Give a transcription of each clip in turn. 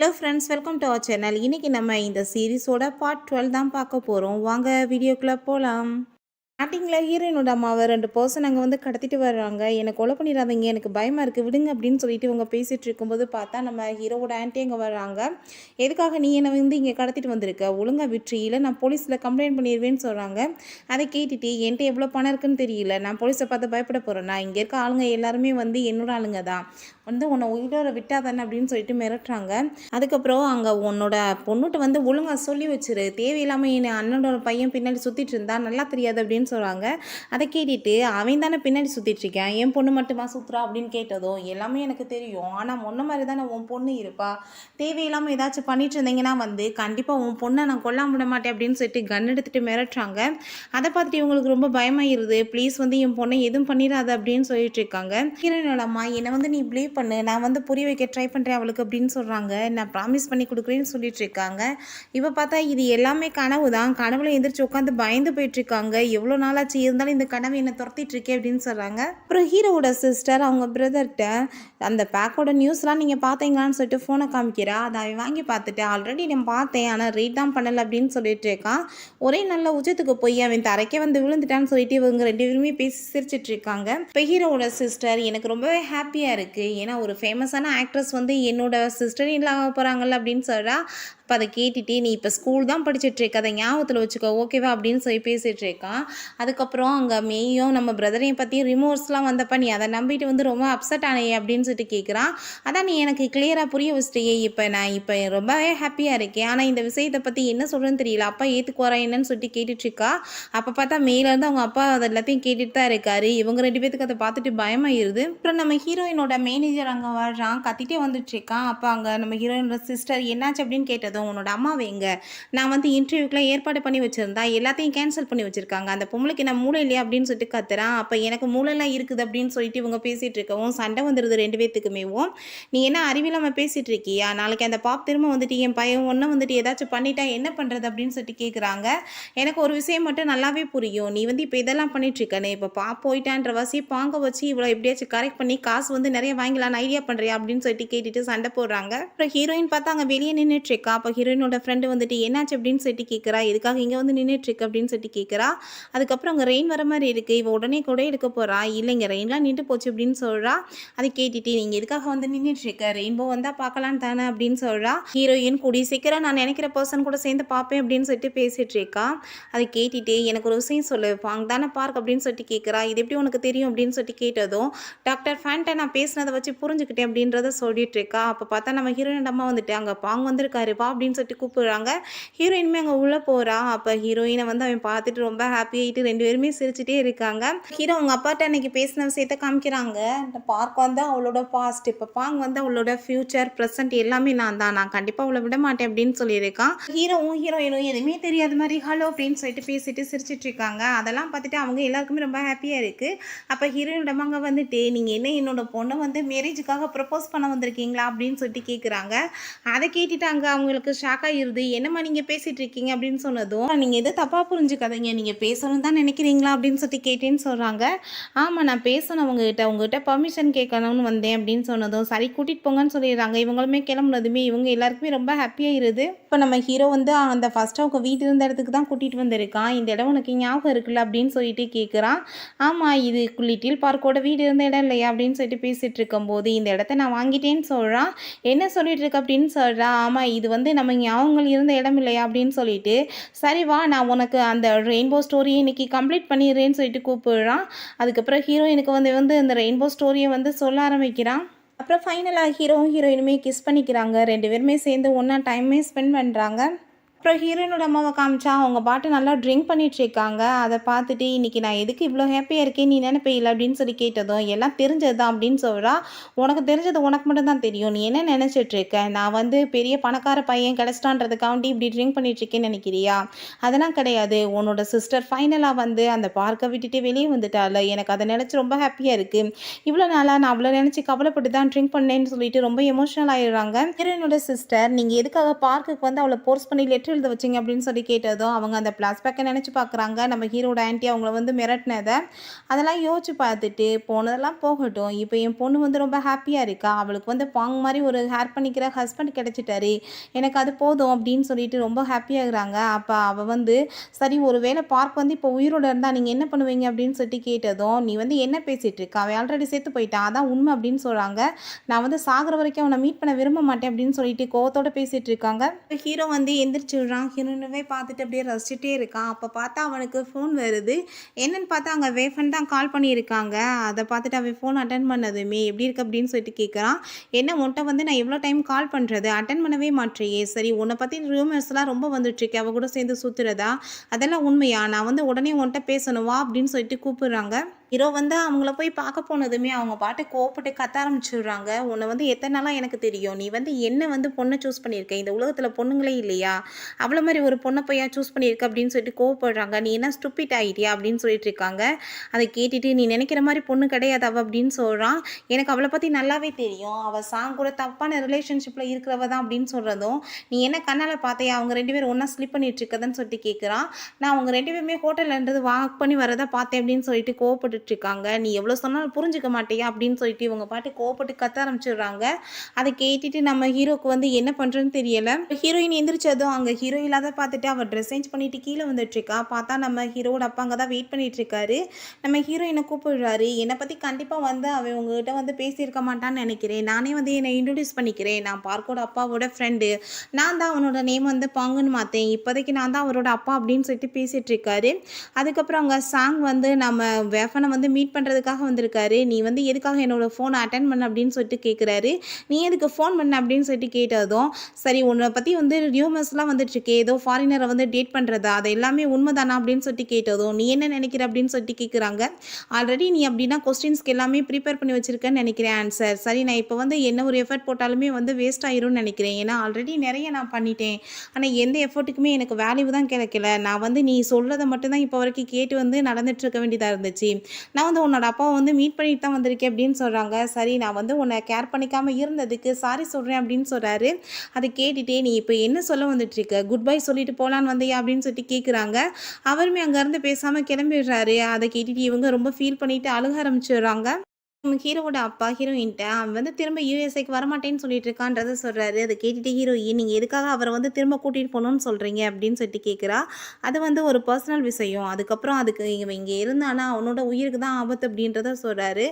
Hello friends, welcome to our channel. இன்றைக்கி நம்ம இந்த சீரிஸோட பார்ட் 12 தான் பார்க்க போகிறோம். வாங்க வீடியோக்குள்ளே போகலாம். ஸ்டார்டிங்கில் ஹீரோயினோட அம்மாவை 2 பர்சன் அங்கே வந்து கடத்திட்டு வர்றாங்க. என்னை கொலை பண்ணிடாதீங்க, எனக்கு பயமாக இருக்குது, விடுங்க அப்படின்னு சொல்லிட்டு இவங்க பேசிகிட்டு இருக்கும்போது பார்த்தா நம்ம ஹீரோவோட ஆன்ட்டி அங்கே வர்றாங்க. எதுக்காக நீ என்னை வந்து இங்கே கடத்திட்டு வந்திருக்க, ஒழுங்காக விட்டுரு, இல்லை நான் போலீஸில் கம்ப்ளைண்ட் பண்ணிடுவேன்னு சொல்கிறாங்க. அதை கேட்டுட்டு என்கிட்ட எவ்வளோ பணம் இருக்குன்னு தெரியல, நான் போலீஸை பார்த்து பயப்பட போகிறேன், நான் இங்கே இருக்க ஆளுங்க எல்லாருமே வந்து என்னோட ஆளுங்க தான், வந்து உன்னை உயிரோட விட்டாதானே அப்படின்னு சொல்லிட்டு மிரட்டுறாங்க. அதுக்கப்புறம் அங்கே உன்னோட பொண்ணுகிட்ட வந்து ஒழுங்காக சொல்லி வச்சிரு, தேவையில்லாமல் என் அண்ணனோட பையன் பின்னாடி சுற்றிட்டு இருந்தா நல்லா தெரியாது அப்படின்னு சொல்கிறாங்க. அதை கேட்டுட்டு அவன் தானே பின்னாடி சுற்றிட்டு இருக்கேன், என் பொண்ணு மட்டுமா சுற்றுறா அப்படின்னு கேட்டதும் எல்லாமே எனக்கு தெரியும், ஆனால் முன்ன மாதிரி தானே உன் பொண்ணு இருப்பா, தேவையில்லாமல் ஏதாச்சும் பண்ணிட்டு இருந்தீங்கன்னா வந்து கண்டிப்பாக உன் பொண்ணை நான் கொல்லாம விட மாட்டேன் அப்படின்னு சொல்லிட்டு கன் எடுத்துகிட்டு மிரட்டுறாங்க. அதை பார்த்துட்டு இவங்களுக்கு ரொம்ப பயமாயிருது. ப்ளீஸ் வந்து என் பொண்ணை எதுவும் பண்ணிடாது அப்படின்னு சொல்லிட்டு இருக்காங்க. ஹீரோயினோட அம்மா என்னை வந்து நீ பிலீவ் பண்ணு, நான் வந்து புரிய வைக்க ட்ரை பண்ணுறேன் அவளுக்கு அப்படின்னு சொல்கிறாங்க. நான் ப்ராமிஸ் பண்ணி கொடுக்குறேன்னு சொல்லிட்டு இருக்காங்க. இப்போ பார்த்தா இது எல்லாமே கனவு தான், கனவுல எந்திரிச்சு உட்காந்து பயந்து போயிட்டுருக்காங்க. எவ்வளோ நாளாச்சு இருந்தாலும் இந்த கனவு என்னை துரத்திட்டு இருக்கே அப்படின்னு சொல்கிறாங்க. அப்புறம் ஹீரோவோட சிஸ்டர் அவங்க பிரதர்கிட்ட அந்த பேக்கோட நியூஸ்லாம் நீங்கள் பார்த்தீங்களான்னு சொல்லிட்டு ஃபோனை காமிக்கிறா. அதை அவன் வாங்கி பார்த்துட்டு ஆல்ரெடி நான் பார்த்தேன், ஆனால் ரீட் தான் பண்ணலை அப்படின்னு சொல்லிட்டு இருக்கான். ஒரே நல்ல உச்சத்துக்கு போய் அவன் தரைக்கே வந்து விழுந்துட்டான்னு சொல்லிட்டு இவங்க 2 பேருமே பேசி சிரிச்சிட்டு இருக்காங்க. இப்போ ஹீரோவோட சிஸ்டர் எனக்கு ரொம்பவே ஹாப்பியாக இருக்குது, ஏன்னா ஒரு ஃபேமஸான ஆக்ட்ரஸ் வந்து என்னோட சிஸ்டர் இல்லாமல் போகிறாங்கல்ல அப்படின்னு சொல்கிறா. அப்போ அதை கேட்டுட்டு நீ இப்போ ஸ்கூல் தான் படிச்சுட்ருக்க, அதை ஞாபகத்தில் வச்சுக்கோ ஓகேவா அப்படின்னு சொல்லி பேசிகிட்டு இருக்கான். அதுக்கப்புறம் அங்கே மெய்யும் நம்ம பிரதரையும் பற்றி ரிமோர்ஸ்லாம் வந்தப்போ நீ அதை நம்பிட்டு வந்து ரொம்ப அப்செட் ஆனையே அப்படின்னு சொல்லிட்டு கேட்குறான். அதான் நீ எனக்கு கிளியராக புரிய வச்சிட்டியே, நான் இப்போ ரொம்பவே ஹாப்பியாக இருக்கேன், ஆனால் இந்த விஷயத்தை பற்றி என்ன சொல்கிறேன்னு தெரியல, அப்பா ஏற்றுக்குவாரா என்னன்னு சொல்லிட்டு கேட்டுட்ருக்கா. அப்போ பார்த்தா மேலேருந்து அவங்க அப்பா அதை எல்லாத்தையும் கேட்டுட்டு தான் இருக்காரு. இவங்க 2 பேத்துக்கு அதை பார்த்துட்டு பயமாயிருது. அப்புறம் நம்ம ஹீரோயினோட மேனேஜர் அங்கே வர்றான், கத்திட்டே வந்துட்டுருக்கான். அப்போ அங்கே நம்ம ஹீரோயினோட சிஸ்டர் என்னாச்சு அப்படின்னு கேட்டதும் உன்னோட அம்மாவை எங்க, நான் வந்து இன்டர்வியூக்குலாம் ஏற்பாடு பண்ணி வச்சுருந்தா எல்லாத்தையும் கேன்சல் பண்ணி வச்சுருக்காங்க, அந்த பொம்பளைக்கு நான் மூளை இல்லையா அப்படின்னு சொல்லிட்டு கத்துறான். அப்போ எனக்கு மூளைலாம் இருக்குது அப்படின்னு சொல்லிட்டு இவங்க பேசிகிட்டு இருக்கவும் சண்டை வந்துடுது 2 பேத்துக்குமேவும். நீ என்ன அறிவில்லாமல் பேசிகிட்டு இருக்கியா, நாளைக்கு அந்த பாப் திரும்ப வந்துட்டு என் பையன் ஒன்று வந்துட்டு ஏதாச்சும் பண்ணிட்டா என்ன பண்ணுறது அப்படின்னு சொல்லிட்டு கேட்குறாங்க. எனக்கு ஒரு விஷயம் மட்டும் நல்லாவே புரியும், நீ வந்து இப்போ இதெல்லாம் பண்ணிட்டுருக்கனே, இப்போ பாப் போயிட்டான்ற வசி பாங்க வச்சு இவ்வளோ எப்படியாச்சும் கரெக்ட் பண்ணி காசு வந்து நிறைய வாங்கலான்னு ஐடியா பண்ணுறியா அப்படின்னு சொல்லிட்டு கேட்டுட்டு சண்டை போடுறாங்க. அப்புறம் ஹீரோயின் பார்த்தா அங்கே வெளியே நின்றுட்டுருக்கா. அப்போ ஹீரோயினோட ஃப்ரெண்டு வந்துட்டு என்னாச்சு அப்படின்னு சொல்லிட்டு கேட்குறா, எதுக்காக இங்கே வந்து நின்றுட்டுருக்கு அப்படின்னு சொல்லிட்டு கேட்குறா. அதுக்கப்புறம் அங்கே ரெயின் வர மாதிரி இருக்குது, இவ உடனே கூட எடுக்க போகிறா. இல்லைங்க ரெயின்லாம் நின்று போச்சு அப்படின்னு சொல்கிறா. அதை கேட்டுட்டு நீங்கள் எதுக்காக வந்து நின்றுட்டுருக்க, ரெயின்போ வந்தால் பார்க்கலாம் தானே அப்படின்னு சொல்கிறா. ஹீரோயின் கூடி சீக்கிரம் நான் நினைக்கிற பர்சன் கூட சேர்ந்து பார்ப்பேன் அப்படின்னு சொல்லிட்டு பேசிகிட்டு இருக்கா. அதை கேட்டுட்டு எனக்கு ஒரு விஷயம் சொல்லு, வாங்க தானே பார்க் அப்படின்னு சொல்லிட்டு கேட்குறா. இது எப்படி உனக்கு தெரியும் அப்படின்னு சொல்லிட்டு கேட்டதும் டாக்டர் ஃபேன்ட்டை நான் பேசினதை வச்சு புரிஞ்சுக்கிட்டேன் அப்படின்றத சொல்லிட்டு இருக்கா. அப்போ பார்த்தா நம்ம ஹீரோயின் அம்மா வந்துட்டு அங்கே பாங்க வந்திருக்காரு வா அப்படின்னு சொல்லிட்டு கூப்பிடுறாங்க. ஹீரோயினுமே அங்கே உள்ளே போகிறா. அப்போ ஹீரோயினை வந்து அவன் பார்த்துட்டு ரொம்ப ஹாப்பியாகிட்டு 2 பேருமே சிரிச்சுட்டே இருக்காங்க. ஹீரோ அவங்க அப்பாட்ட அன்னைக்கு பேசின விஷயத்த காமிக்கிறாங்க. இந்த பார்க் வந்து அவளோட பாஸ்ட், இப்போ பாங் வந்து அவளோட ஃபியூச்சர் ப்ரெசென்ட் எல்லாமே நான் தான், நான் கண்டிப்பாக அவளை விட மாட்டேன் அப்படின்னு சொல்லியிருக்கான். ஹீரோவும் ஹீரோயினும் எதுவுமே தெரியாத மாதிரி ஹலோ அப்படின்னு சொல்லிட்டு பேசிட்டு சிரிச்சிட்டு இருக்காங்க. அதெல்லாம் பார்த்துட்டு அவங்க எல்லாருக்குமே ரொம்ப ஹாப்பியாக இருக்குது. அப்போ ஹீரோயினிடம் அங்கே வந்துட்டு நீங்கள் என்ன என்னோட பொண்ணை வந்து மேரேஜுக்காக ப்ரப்போஸ் பண்ண வந்திருக்கீங்களா அப்படின்னு சொல்லிட்டு கேட்குறாங்க. அதை கேட்டுட்டு அங்கே அவங்களுக்கு ஷாக் ஆகிருது. என்னம்மா நீங்கள் பேசிகிட்டு இருக்கீங்க அப்படின்னு சொன்னதும் நீங்கள் எதுவும் தப்பாக புரிஞ்சுக்காதீங்க, நீங்கள் பேசணும் தான் நினைக்கிறீங்களா அப்படின்னு சொல்லிட்டு கேட்டேன்னு சொல்கிறாங்க. ஆமாம் நான் பேசணும் உங்ககிட்ட பர்மிஷன் கேட்கணும்னு வந்தேன் அப்படின்னு சொன்னதும் சரி கூட்டிகிட்டு போங்கன்னு சொல்லிடுறாங்க. இவங்களுமே கிளம்புனதுமே இவங்க எல்லாருக்குமே ரொம்ப ஹாப்பியாகிருது. இப்போ நம்ம ஹீரோ வந்து அந்த ஃபஸ்ட்டு அவங்க வீட்டு இருந்த இடத்துக்கு தான் கூட்டிகிட்டு வந்திருக்கான். இந்த இடம் உனக்கு ஞாபகம் இருக்குல்ல அப்படின்னு சொல்லிட்டு கேட்குறான். ஆமாம் இது லிட்டில் பார்க்கோட வீடு இருந்த இடம் இல்லையா அப்படின்னு சொல்லிட்டு பேசிகிட்டு இருக்கும்போது இந்த இடத்த நான் வாங்கிட்டேன்னு சொல்கிறான். என்ன சொல்லிட்டு இருக்க அப்படின்னு சொல்கிறா. ஆமாம் இது வந்து நம்ம ஞாபகங்கள் இருந்த இடம் இல்லையா அப்படின்னு சொல்லிட்டு சரி வா நான் உனக்கு அந்த ரெயின்போ ஸ்டோரியை இன்னைக்கு கம்ப்ளீட் பண்ணிடுறேன்னு சொல்லிட்டு கூப்பிடுறான். அதுக்கப்புறம் ஹீரோயினுக்கு வந்து அந்த ரெயின்போ ஸ்டோரியை வந்து சொல்ல ஆரம்பிக்கிறான். அப்புறம் ஃபைனலாக ஹீரோவும் ஹீரோயினுமே கிஸ் பண்ணிக்கிறாங்க. 2 பேருமே சேர்ந்து ஒன்றா டைமே ஸ்பெண்ட் பண்ணுறாங்க. அப்புறம் ஹீரோயினோட அம்மாவை காமிச்சா அவங்க பாட்டு நல்லா ட்ரிங்க் பண்ணிட்டு இருக்காங்க. அதை பார்த்துட்டு இன்றைக்கி நான் எதுக்கு இவ்வளோ ஹாப்பியாக இருக்கேன் நீ நினைப்பையில் அப்படின்னு சொல்லி கேட்டதும் எல்லாம் தெரிஞ்சது தான் அப்படின்னு சொல்கிறா. உனக்கு தெரிஞ்சது உனக்கு மட்டும் தான் தெரியும், நீ என்ன நினச்சிட்ருக்க, நான் வந்து பெரிய பணக்கார பையன் கிடச்சிட்டான்றதுக்காண்டி இப்படி ட்ரிங்க் பண்ணிட்டுருக்கேன்னு நினைக்கிறியா, அதெல்லாம் கிடையாது. உன்னோட சிஸ்டர் ஃபைனலாக வந்து அந்த பார்க்கை விட்டுட்டு வெளியே வந்துட்டால, எனக்கு அதை நினச்சி ரொம்ப ஹாப்பியாக இருக்குது. இவ்வளோ நாளாக நான் அவ்வளோ நினச்சி கவலைப்பட்டு தான் ட்ரிங்க் பண்ணேன்னு சொல்லிட்டு ரொம்ப எமோஷனல் ஆகிடுறாங்க. ஹீரோயினோட சிஸ்டர் நீங்கள் எதுக்காக பார்க்குக்கு வந்து அவளை போர்ஸ் பண்ணி லெட்டர் லெட்டர் எழுத வச்சிங்க அப்படின்னு சொல்லி கேட்டதும் அவங்க அந்த ஃப்ளாஷ்பேக்கை நினச்சி பார்க்குறாங்க. நம்ம ஹீரோட ஆன்ட்டி அவங்கள வந்து மிரட்டினதை அதெல்லாம் யோசிச்சு பார்த்துட்டு, போனதெல்லாம் போகட்டும், இப்போ என் பொண்ணு வந்து ரொம்ப ஹாப்பியாக இருக்கா, அவளுக்கு வந்து பாங் மாதிரி ஒரு ஹேர் பண்ணிக்கிற ஹஸ்பண்ட் கிடச்சிட்டாரு, எனக்கு அது போதும் அப்படின்னு சொல்லிட்டு ரொம்ப ஹாப்பியாகிறாங்க. அப்போ அவள் வந்து சரி ஒரு வேளை பார்க் வந்து இப்போ உயிரோட இருந்தால் நீங்கள் என்ன பண்ணுவீங்க அப்படின்னு சொல்லிட்டு கேட்டதும், நீ வந்து என்ன பேசிகிட்டு இருக்க, அவன் ஆல்ரெடி செத்து போயிட்டான், அதான் உண்மை அப்படின்னு சொல்கிறாங்க. நான் வந்து சாகிற வரைக்கும் அவனை மீட் பண்ண விரும்ப மாட்டேன் அப்படின்னு சொல்லிட்டு கோவத்தோட பேசிகிட்டு இருக்காங்க. ஹீரோ வந்து எந்திரிச்சு விடுறான். ஹீரோயினவே பார்த்துட்டு அப்படியே ரசிச்சுட்டே இருக்கான். அப்போ பார்த்தா அவனுக்கு ஃபோன் வருது. என்னன்னு பார்த்தா அங்கே வேஃபன் தான் கால் பண்ணியிருக்காங்க. அதை பார்த்துட்டு அவன் ஃபோன் அட்டன் பண்ணதுமே எப்படி இருக்கு அப்படின்னு சொல்லிட்டு கேட்குறான். என்ன உன்ட்ட வந்து நான் எவ்வளோ டைம் கால் பண்ணுறது, அட்டன் பண்ணவே மாட்டேயே, சரி உன்னை பற்றி ரூமர்ஸ்லாம் ரொம்ப வந்துட்டுருக்கு, அவள் கூட சேர்ந்து சுற்றுறதா, அதெல்லாம் உண்மையா, நான் வந்து உடனே உன்ட்ட பேசணும் வா அப்படின்னு சொல்லிட்டு கூப்பிடுறாங்க. ஹீரோ வந்து அவங்கள போய் பார்க்க போனதுமே அவங்க பாட்டு கோவப்பட்டு கத்த ஆரம்பிச்சுடுறாங்க. உன்னை வந்து எத்தனை நாளாக எனக்கு தெரியும், நீ வந்து என்ன வந்து பொண்ணை சூஸ் பண்ணியிருக்க, இந்த உலகத்தில் பொண்ணுங்களே இல்லையா, அவ்வளோ மாதிரி ஒரு பொண்ணை போய் சூஸ் பண்ணியிருக்க அப்படின்னு சொல்லிட்டு கோவப்படுறாங்க. நீ என்ன ஸ்டூப்பிட் ஆகிட்டியா அப்படின்னு சொல்லிட்டு இருக்காங்க. அதை கேட்டுட்டு நீ நினைக்கிற மாதிரி பொண்ணு கிடையாது அவள் அப்படின்னு சொல்கிறான். எனக்கு அவளை பற்றி நல்லாவே தெரியும், அவள் சாங் கூட தப்பான ரிலேஷன்ஷிப்பில் இருக்கிறவ தான் அப்படின்னு சொல்கிறதும், நீ என்ன கண்ணால் பார்த்தையா அவங்க 2 பேரும் ஒன்றா ஸ்லிப் பண்ணிட்டு இருக்கதுன்னு சொல்லிட்டு கேட்குறான். நான் அவங்க 2 பேருமே ஹோட்டல்ன்றது வாக் பண்ணி வரதை பார்த்தேன் அப்படின்னு சொல்லிட்டு கோவப்பட்டு இருக்காங்க. நீ எவ்வளோ சொன்னாலும் புரிஞ்சுக்க மாட்டியா அப்படின்னு சொல்லிட்டு இவங்க பாட்டு கோவப்பட்டு கத்த ஆரம்பிச்சிடுறாங்க. அதை கேட்டுட்டு நம்ம ஹீரோக்கு வந்து என்ன பண்ணுறதுன்னு தெரியலை. ஹீரோயின் எந்திரிச்சதும் அங்கே ஹீரோ இல்லாத பார்த்துட்டு அவள் ட்ரெஸ் சேஞ்ச் பண்ணிட்டு கீழே வந்துட்டுருக்கா. பார்த்தா நம்ம ஹீரோட அப்பா அங்கே தான் வெயிட் பண்ணிட்டு இருக்காரு. நம்ம ஹீரோயினை கூப்பிடுறாரு. என்னை பற்றி கண்டிப்பாக வந்து அவன் உங்ககிட்ட வந்து பேசியிருக்க மாட்டான்னு நினைக்கிறேன், நானே வந்து என்னை இன்ட்ரடியூஸ் பண்ணிக்கிறேன், நான் பார்க்கோட அப்பாவோட ஃப்ரெண்டு, நான் தான் அவனோட நேம் வந்து பாங்குன்னு மாற்றேன், இப்போதைக்கு நான் தான் அவரோட அப்பா அப்படின்னு சொல்லிட்டு பேசிகிட்டு இருக்காரு. அதுக்கப்புறம் அங்கே சாங் வந்து நம்ம வேஃபனை வந்து மீட் பண்ணுறதுக்காக வந்திருக்காரு. நீ வந்து எதுக்காக என்னோட ஃபோனை அட்டன் பண்ண அப்படின்னு சொல்லிட்டு கேட்குறாரு. நீ எதுக்கு ஃபோன் பண்ண அப்படின்னு சொல்லிட்டு கேட்டதும், சரி உன்னை பற்றி வந்து ரியூமர்ஸ்லாம் வந்துட்டுருக்கு, ஏதோ ஃபாரினரை வந்து டேட் பண்ணுறதா, அது எல்லாமே உண்மைதானா அப்படின்னு சொல்லிட்டு கேட்டதும், நீ என்ன நினைக்கிற அப்படின்னு சொல்லிட்டு கேட்குறாங்க. ஆல்ரெடி நீ அப்படின்னா கொஸ்டின்ஸ்க்கு எல்லாமே ப்ரிப்பேர் பண்ணி வச்சுருக்கேன்னு நினைக்கிறேன் ஆன்சர். சரி நான் இப்போ வந்து என்ன ஒரு எஃபர்ட் போட்டாலுமே வந்து வேஸ்ட் ஆயிரும்னு நினைக்கிறேன், ஏன்னா ஆல்ரெடி நிறைய நான் பண்ணிட்டேன், ஆனால் எந்த எஃபர்ட்டுக்குமே எனக்கு வேல்யூ தான் கிடைக்கல, நான் வந்து நீ சொல்கிறத மட்டும்தான் இப்போ வரைக்கும் கேட்டு வந்து நடந்துட்டு இருக்க வேண்டியதாக இருந்துச்சு, நான் வந்து உன்னோட அப்பாவை வந்து மீட் பண்ணிட்டு தான் வந்திருக்கேன் அப்படின்னு சொல்கிறாங்க. சரி நான் வந்து உன்னை கேர் பண்ணிக்காமல் இருந்ததுக்கு சாரி சொல்கிறேன் அப்படின்னு சொல்கிறாரு. அதை கேட்டுகிட்டே நீ இப்போ என்ன சொல்ல வந்துட்டுருக்க, குட் பை சொல்லிட்டு போகலான்னு வந்தியா அப்படின்னு சொல்லிட்டு கேட்குறாங்க. அவருமே அங்கேருந்து பேசாமல் கிளம்பிடுறாரு. அதை கேட்டுட்டு இவங்க ரொம்ப ஃபீல் பண்ணிவிட்டு அழுக ஆரம்பிச்சிடுறாங்க. ஹீரோவோட அப்பா ஹீரோயின்ட்ட அவன் வந்து திரும்ப யுஎஸ்ஏக்கு வரமாட்டேன்னு சொல்லிட்டு இருக்கான்றதை சொல்கிறாரு. அதை கேட்டுட்டு ஹீரோயின் நீங்கள் எதுக்காக அவரை வந்து திரும்ப கூட்டிகிட்டு போகணும்னு சொல்கிறீங்க அப்படின்னு சொல்லிட்டு கேட்குறா. அது வந்து ஒரு பர்சனல் விஷயம், அதுக்கப்புறம் அதுக்கு இவன் இங்கே இருந்தானா அவனோட உயிருக்கு தான் ஆபத்து அப்படின்றத சொல்கிறாரு.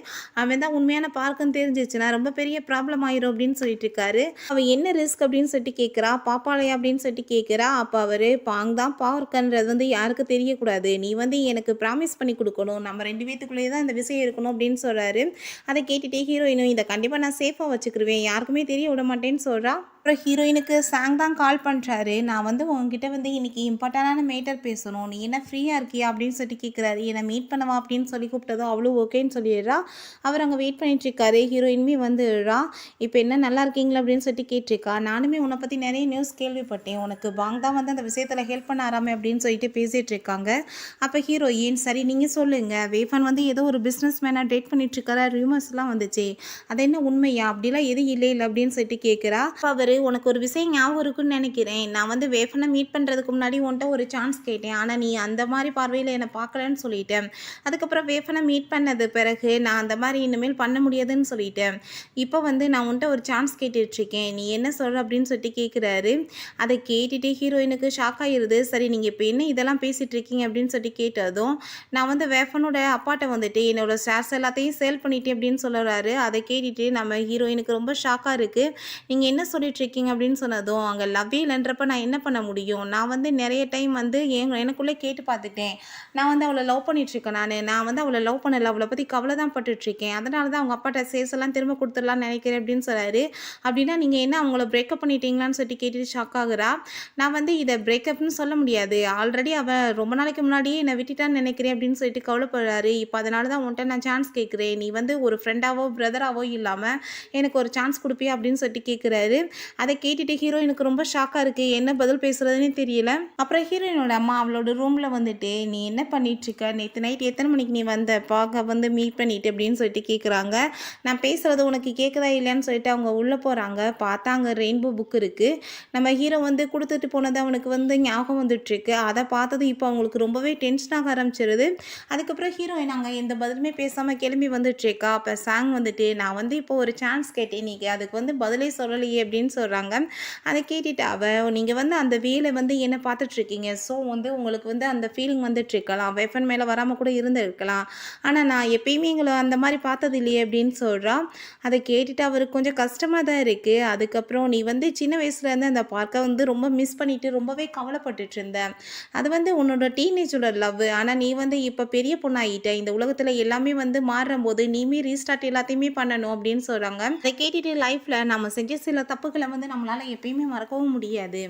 அவன் தான் உண்மையான பார்க்குன்னு தெரிஞ்சிச்சுன்னா ரொம்ப பெரிய ப்ராப்ளம் ஆயிரும் அப்படின்னு சொல்லிட்டு இருக்காரு. அவன் என்ன ரிஸ்க் அப்படின்னு சொல்லிட்டு கேட்குறா. பாப்பாளையா அப்படின்னு சொல்லிட்டு கேட்குறா. அப்போ அவர் பாங் தான் பார்க்கன்றது வந்து யாருக்கு தெரியக்கூடாது, நீ வந்து எனக்கு ப்ராமிஸ் பண்ணி கொடுக்கணும், நம்ம 2 பேத்துக்குள்ளேயே தான் இந்த விஷயம் இருக்கணும் அப்படின்னு சொல்கிறாரு. அதை கேட்டுட்டே ஹீரோயினும் இதை கண்டிப்பாக நான் சேஃபாக வச்சுக்கிருவேன், யாருக்குமே தெரிய விட மாட்டேன்னு சொல்கிறா. அப்புறம் ஹீரோயினுக்கு சாங் தான் கால் பண்ணுறாரு. நான் வந்து உங்ககிட்ட வந்து இன்றைக்கி இம்பார்ட்டண்டான மேட்டர் பேசணும், நீ என்ன ஃப்ரீயாக இருக்கியா அப்படின்னு சொல்லிட்டு கேட்குறாரு. என்னை மீட் பண்ணவா அப்படின்னு சொல்லி கூப்பிட்டதும் அவ்வளோ ஓகேன்னு சொல்லிடுறா. அவர் அங்கே வெயிட் பண்ணிட்டுருக்காரு. ஹீரோயினுமே வந்துடுறா. இப்போ என்ன நல்லா இருக்கீங்களா அப்படின்னு சொல்லிட்டு கேட்டிருக்கா. நானுமே உன்னை பற்றி நிறைய நியூஸ் கேள்விப்பட்டேன், உனக்கு பாங் தான் வந்து அந்த விஷயத்தில் ஹெல்ப் பண்ண ஆராமே அப்படின்னு சொல்லிட்டு பேசிகிட்டு இருக்காங்க. அப்போ ஹீரோயின் சரி நீங்கள் சொல்லுங்கள், வேஃபன் வந்து ஏதோ ஒரு பிஸ்னஸ் மேனாக டேட் பண்ணிட்டுருக்காரா, ரூமர்ஸ்லாம் வந்துச்சு, அது என்ன உண்மையா, அப்படிலாம் எதுவும் இல்லை அப்படின்னு சொல்லிட்டு கேட்குறா. அப்போ அவர் உனக்கு ஒரு விஷயம் ஞாபகம் இருக்குன்னு நினைக்கிறேன், நான் வந்து வேஃபனை மீட் பண்ணுறதுக்கு முன்னாடி உன்ட்ட ஒரு சான்ஸ் கேட்டேன், ஆனால் நீ அந்த மாதிரி பார்வையில் என்னை பார்க்கலன்னு சொல்லிட்டேன், அதுக்கப்புறம் வேஃபனை மீட் பண்ணது பிறகு நான் அந்த மாதிரி இனிமேல் பண்ண முடியாதுன்னு சொல்லிட்டேன், இப்போ வந்து நான் உன்ட்ட ஒரு சான்ஸ் கேட்டுட்ருக்கேன், நீ என்ன சொல்கிற அப்படின்னு சொல்லிட்டு கேட்குறாரு. அதை கேட்டுட்டு ஹீரோயினுக்கு ஷாக் ஆகிடுது. சரி நீங்கள் இப்போ என்ன இதெல்லாம் பேசிகிட்டு இருக்கீங்க அப்படின்னு சொல்லிட்டு கேட்டதும், நான் வந்து வேஃபனோட அப்பாட்ட வந்துட்டு என்னோட ஷேர்ஸ் எல்லாத்தையும் சேல் பண்ணிட்டேன் அப்படின்னு சொல்லுறாரு. அதை கேட்டுட்டு நம்ம ஹீரோயினுக்கு ரொம்ப ஷாக்காக இருக்குது. நீங்கள் என்ன சொல்லிட்டு இருக்கீங்க அப்படின்னு சொன்னதும், அங்கே லவ்வே இல்லைன்றப்ப நான் என்ன பண்ண முடியும், நான் வந்து நிறைய டைம் வந்து எனக்குள்ளே கேட்டு பார்த்துட்டேன், நான் வந்து அவளை லவ் பண்ணிகிட்ருக்கேன், நான் வந்து அவளை லவ் பண்ணலை, அவளை பற்றி கவலை தான் பட்டுட்ருக்கேன், அதனால தான் அவங்க அப்பாட்ட சேஸ் எல்லாம் திரும்ப கொடுத்துடலான்னு நினைக்கிறேன் அப்படின்னு சொல்கிறாரு. அப்படின்னா நீங்கள் என்ன அவங்கள பிரேக்கப் பண்ணிட்டீங்களான்னு சொல்லிட்டு கேட்டுட்டு ஷாக் ஆகுறா. நான் வந்து இதை பிரேக்கப்னு சொல்ல முடியாது, ஆல்ரெடி அவள் ரொம்ப நாளைக்கு முன்னாடியே என்னை விட்டுட்டான்னு நினைக்கிறேன் அப்படின்னு சொல்லிட்டு கவலைப்படுறாரு. இப்போ அதனால தான் உன்ட்ட நான் சான்ஸ் கேட்குறேன், நீ வந்து ஒரு ஃப்ரெண்டாவோ பிரதராவோ இல்லாமல் எனக்கு ஒரு சான்ஸ் கொடுப்பியா அப்படின்னு சொல்லிட்டு கேட்குறாரு. அதை கேட்டுட்டு ஹீரோயினுக்கு ரொம்ப ஷாக்காக இருக்குது, என்ன பதில் பேசுகிறதுனே தெரியல. அப்புறம் ஹீரோயினோட அம்மா அவளோட ரூமில் வந்துட்டு நீ என்ன பண்ணிகிட்ருக்க, நேற்று நைட் எத்தனை மணிக்கு நீ வந்த பார்க்க வந்து மீட் பண்ணிட்டு அப்படின்னு சொல்லிட்டு கேட்குறாங்க. நான் பேசுகிறது உனக்கு கேட்குதா இல்லையான்னு சொல்லிட்டு அவங்க உள்ளே போகிறாங்க. பார்த்தா அங்கே ரெயின்போ புக் இருக்குது. நம்ம ஹீரோ வந்து கொடுத்துட்டு போனது அவனுக்கு வந்து ஞாபகம் வந்துட்டுருக்கு. அதை பார்த்தது இப்போ அவங்களுக்கு ரொம்பவே டென்ஷனாக ஆரம்பிச்சிருது. அதுக்கப்புறம் ஹீரோயின் அங்கே எந்த பதிலுமே பேசாமல் கிளம்பி வந்துட்டுருக்கா. அப்போ சாங் வந்துட்டு நான் வந்து இப்போ ஒரு சான்ஸ் கேட்டேன், நீங்கள் அதுக்கு வந்து பதிலே சொல்லலையே அப்படின்னு சொல்கிறாங்க. அதை கேட்டுட்டு நீங்கள் வந்து அந்த வேலை வந்து என்ன பார்த்துட்ருக்கீங்க, ஸோ வந்து உங்களுக்கு வந்து அந்த ஃபீலிங் வந்துட்டுருக்கலாம், வெஃபன் மேலே வராமல் கூட இருந்திருக்கலாம், ஆனால் நான் எப்பயுமே எங்களை அந்த மாதிரி பார்த்தது இல்லையே அப்படின்னு சொல்கிறா. அதை கேட்டுட்டு அவருக்கு கொஞ்சம் கஷ்டமாக தான் இருக்குது. அதுக்கப்புறம் நீ வந்து சின்ன வயசுலேருந்து அந்த பார்க்கை வந்து ரொம்ப மிஸ் பண்ணிவிட்டு ரொம்பவே கவலைப்பட்டுட்டு இருந்த, அது வந்து உன்னோட டீனேஜோட லவ், ஆனால் நீ வந்து இப்போ பெரிய பொண்ணாகிட்ட, இந்த உலகத்தில் எல்லாமே வந்து மாறும்போது நீமே ரீஸ்டார்ட் எல்லாத்தையுமே பண்ணணும் அப்படின்னு சொல்கிறாங்க. அதை கேட்டுட்டு லைஃப்பில் நம்ம செஞ்ச சில தப்புகளை வந்து நம்மளால் எப்பயுமே மறக்கவும் முடியாது.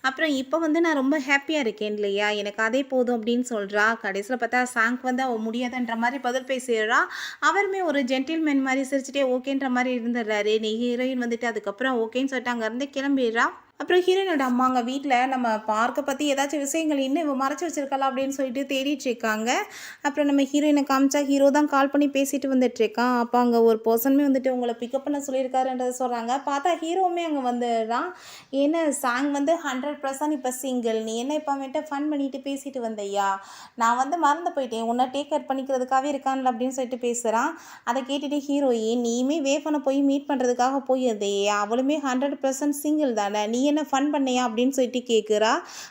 அப்புறம் இப்போ வந்து நான் ரொம்ப ஹாப்பியாக இருக்கேன் இல்லையா, எனக்கு அதே போதும் அப்படின்னு சொல்கிறா. கடைசியில் பார்த்தா சாங்க் வந்து அவள் முடியாதுன்ற மாதிரி பதில் பேசிடுறா. அவருமே ஒரு ஜென்டில்மேன் மாதிரி சிரிச்சுட்டே ஓகேன்ற மாதிரி இருந்துடுறாரு. நீ ஹீரோயின் வந்துட்டு அதுக்கப்புறம் ஓகேன்னு சொல்லிட்டு அங்கேருந்து கிளம்பிடுறா. அப்புறம் ஹீரோயினோட அம்மா அங்கே வீட்டில் நம்ம பார்க்கை பற்றி ஏதாச்சும் விஷயங்கள் இன்னும் இவ மறைச்சி வச்சிருக்கலாம் அப்படின்னு சொல்லிட்டு தேடிட்டு இருக்காங்க. அப்புறம் நம்ம ஹீரோயினை காமிச்சா ஹீரோ தான் கால் பண்ணி பேசிட்டு வந்துட்டுருக்கான். அப்போ அங்கே ஒரு பர்சனுமே வந்துட்டு உங்களை பிக்கப் பண்ண சொல்லியிருக்காருன்றதை சொல்கிறாங்க. பார்த்தா ஹீரோவுமே அங்கே வந்துடுறான். ஏன்னா சாங் வந்து 100% இப்போ சிங்கிள், நீ என்ன இப்போ அவன்கிட்ட ஃபன் பண்ணிட்டு பேசிட்டு வந்தையா, நான் வந்து மறந்து போயிட்டேன், உன்னை டேக் கேர் பண்ணிக்கிறதுக்காகவே இருக்கான்ல அப்படின்னு சொல்லிட்டு பேசுகிறான். அதை கேட்டுட்டு ஹீரோயின் நீயுமே வேஃபனை போய் மீட் பண்ணுறதுக்காக போயிருந்தே, அவளுமே 100% சிங்கிள் தானே, நீ என்ன ஃபன் பண்ணியா அப்படின்னு சொல்லிட்டு கேட்குறா.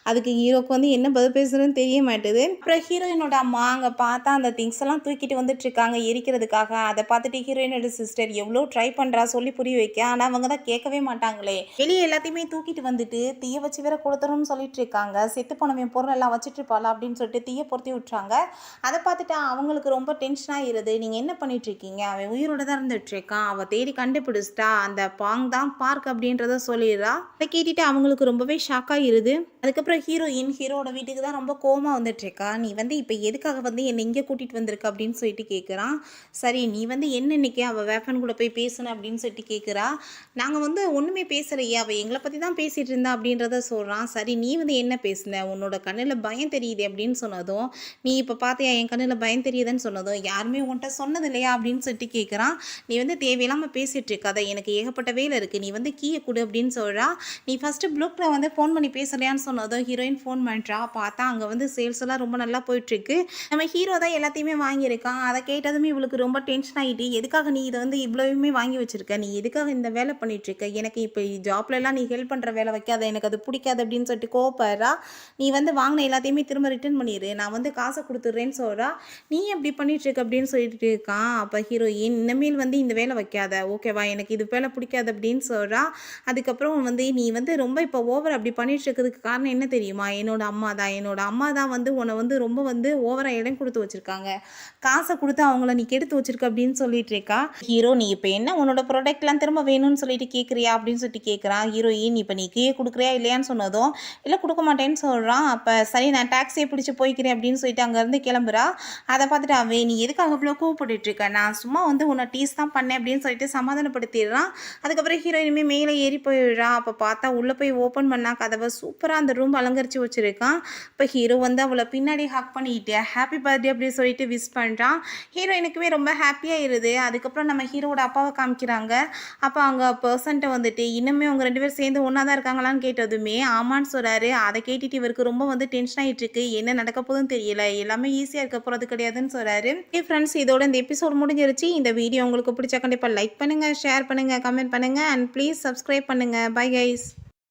அதுக்கு ஹீரோக்கு வந்து என்ன பதில் பேசுறதுன்னு தெரிய மாட்டேது. அப்புறம் ஹீரோயினோட அம்மா அங்கே பார்த்தா அந்த திங்ஸ் எல்லாம் தூக்கிட்டு வந்துட்டு இருக்காங்க எரிக்கிறதுக்காக. அதை பார்த்துட்டு ஹீரோயினோட சிஸ்டர் எவ்வளோ ட்ரை பண்ணுறா சொல்லி புரிய வைக்க, ஆனால் அவங்க தான் கேட்கவே மாட்டாங்களே. வெளியே எல்லாத்தையுமே தூக்கிட்டு வந்துட்டு தீய வச்சு வேற கொடுத்துருன்னு சொல்லிட்டு இருக்காங்க. செத்து போனவன் பொருள் எல்லாம் வச்சுட்டு இருப்பாளா அப்படின்னு சொல்லிட்டு தீய பொருத்தி விட்டுறாங்க. அதை பார்த்துட்டு அவங்களுக்கு ரொம்ப டென்ஷன் ஆகிருது. நீங்கள் என்ன பண்ணிட்டு இருக்கீங்க, அவன் உயிரோட தான் இருந்துட்டு இருக்கான், அவள் தேடி கண்டுபிடிச்சிட்டா, அந்த பாங் தான் பார்க் அப்படின்றத சொல்லிடுறா. அதை கேட்டுட்டு அவங்களுக்கு ரொம்பவே ஷாக் ஆகிருது. அதுக்கப்புறம் ஹீரோட வீட்டுக்கு தான் ரொம்ப கோவமாக வந்துட்டுருக்கா. நீ வந்து இப்போ எதுக்காக வந்து என்னை இங்கே கூட்டிகிட்டு வந்திருக்க அப்படின்னு சொல்லிட்டு கேட்குறான். சரி நீ வந்து என்ன இன்னைக்கு அவள் வேஃபன் கூட போய் பேசணும் அப்படின்னு சொல்லிட்டு கேட்குறா. நாங்கள் வந்து ஒன்றுமே பேசலையே, அவள் எங்களை பற்றி தான் பேசிகிட்டு இருந்தா அப்படின்றத சொல்கிறான். சரி நீ வந்து என்ன பேசுன, உன்னோட கண்ணில் பயம் தெரியுது அப்படின்னு சொன்னதும், நீ இப்போ பார்த்தியா என் கண்ணில் பயம் தெரியுதுன்னு சொன்னதும், யாருமே உன்கிட்ட சொன்னது இல்லையா அப்படின்னு சொல்லிட்டு கேட்குறான். நீ வந்து தேவையில்லாமல் பேசிகிட்டு இருக்காத, எனக்கு ஏகப்பட்ட வேலை இருக்குது, நீ வந்து கீயை கொடு அப்படின்னு சொல்கிறா. நீ ஃபஸ்ட்டு ப்ளூக்கில் வந்து ஃபோன் பண்ணி பேசுறியான்னு சொன்னதும் ஹீரோயின் ஃபோன் பண்ணுறா. பார்த்தா அங்கே வந்து சேல்ஸ் எல்லாம் ரொம்ப நல்லா போயிட்டுருக்கு. நம்ம ஹீரோ தான் எல்லாத்தையுமே வாங்கியிருக்கான். அதை கேட்டதுமே இவளுக்கு ரொம்ப டென்ஷன் ஆகிட்டு, எதுக்காக நீ இதை வந்து இவ்வளோவுமே வாங்கி வச்சுருக்க, நீ எதுக்காக இந்த வேலை பண்ணிகிட்ருக்க, எனக்கு இப்போ ஜாப்லலாம் நீ ஹெல்ப் பண்ணுற வேலை வைக்காத, எனக்கு அது பிடிக்காது அப்படின்னு சொல்லிட்டு கோவப்படுறா. நீ வந்து வாங்கின எல்லாத்தையுமே திரும்ப ரிட்டர்ன் பண்ணிடு, நான் வந்து காசை கொடுத்துட்றேன்னு சொல்கிறா. நீ எப்படி பண்ணிகிட்ருக்க அப்படின்னு சொல்லிட்டு இருக்கான். அப்போ ஹீரோயின் இனிமேல் வந்து இந்த வேலை வைக்காத ஓகேவா, எனக்கு இது வேலை பிடிக்காது அப்படின்னு சொல்கிறா. அதுக்கப்புறம் வந்து நீ வந்து ரொம்ப இப்போ ஓவர் அப்படி பண்ணிட்டு இருக்கிறதுக்கு காரணம் என்ன தெரியுமா, என்னோட அம்மா தான் வந்து உன்னை வந்து ரொம்ப வந்து ஓவராக இடம் கொடுத்து வச்சுருக்காங்க, காசை கொடுத்து அவங்கள நீ கெடுத்து வச்சிருக்க அப்படின்னு சொல்லிட்டு இருக்கா. ஹீரோ நீ இப்போ என்ன உன்னோட ப்ராடக்ட்லாம் திரும்ப வேணும்னு சொல்லிட்டு கேட்குறியா அப்படின்னு சொல்லிட்டு கேட்குறான். ஹீரோயின் இப்போ நீ கீழே கொடுக்குறியா இல்லையான்னு சொன்னதும் இல்லை கொடுக்க மாட்டேன்னு சொல்கிறான். அப்போ சரி நான் டாக்ஸியை பிடிச்சி போய்க்கிறேன் அப்படின்னு சொல்லிட்டு அங்கேருந்து கிளம்புறா. அதை பார்த்துட்டு அவன் நீ எதுக்காக அவ்வளோ கூப்பிட்டுருக்க, நான் சும்மா வந்து உன்னை டீஸ் தான் பண்ணேன் அப்படின்னு சொல்லிட்டு சமாதானப்படுத்திடுறான். அதுக்கப்புறம் ஹீரோயினுமே மேலே ஏறி போயிடுறான். அப்போ பார்த்தா உள்ளே போய் ஓப்பன் பண்ணா கதவை சூப்பராக அந்த ரூம் அலங்கரித்து வச்சுருக்கான். இப்போ ஹீரோ வந்து அவளை பின்னாடி ஹக் பண்ணிட்டு ஹாப்பி பர்த்டே அப்படின்னு சொல்லிட்டு விஷ் பண்ணுறான். ஹீரோயினுக்குமே ரொம்ப ஹாப்பியாக இருது. அதுக்கப்புறம் நம்ம ஹீரோட அப்பாவை காமிக்கிறாங்க. அப்போ அங்கே பர்சன்ட்டை வந்துட்டு இன்னுமே அவங்க 2 பேரும் சேர்ந்து ஒன்றா தான் இருக்காங்களான்னு கேட்டதுமே ஆமான்னு சொல்கிறாரு. அதை கேட்டுட்டு இவருக்கு ரொம்ப வந்து டென்ஷன் ஆகிட்டு இருக்கு, என்ன நடக்க போதுன்னு தெரியல, எல்லாமே ஈஸியாக இருக்க போகிறது கிடையாதுன்னு சொல்கிறாரு. ஃப்ரெண்ட்ஸ் இதோட இந்த எபிசோட் முடிஞ்சிருச்சு. இந்த வீடியோ உங்களுக்கு பிடிச்சா கண்டிப்பாக லைக் பண்ணுங்கள், ஷேர் பண்ணுங்கள், கமெண்ட் பண்ணுங்கள் அண்ட் ப்ளீஸ் சப்ஸ்கிரைப் பண்ணுங்கள். Bye guys.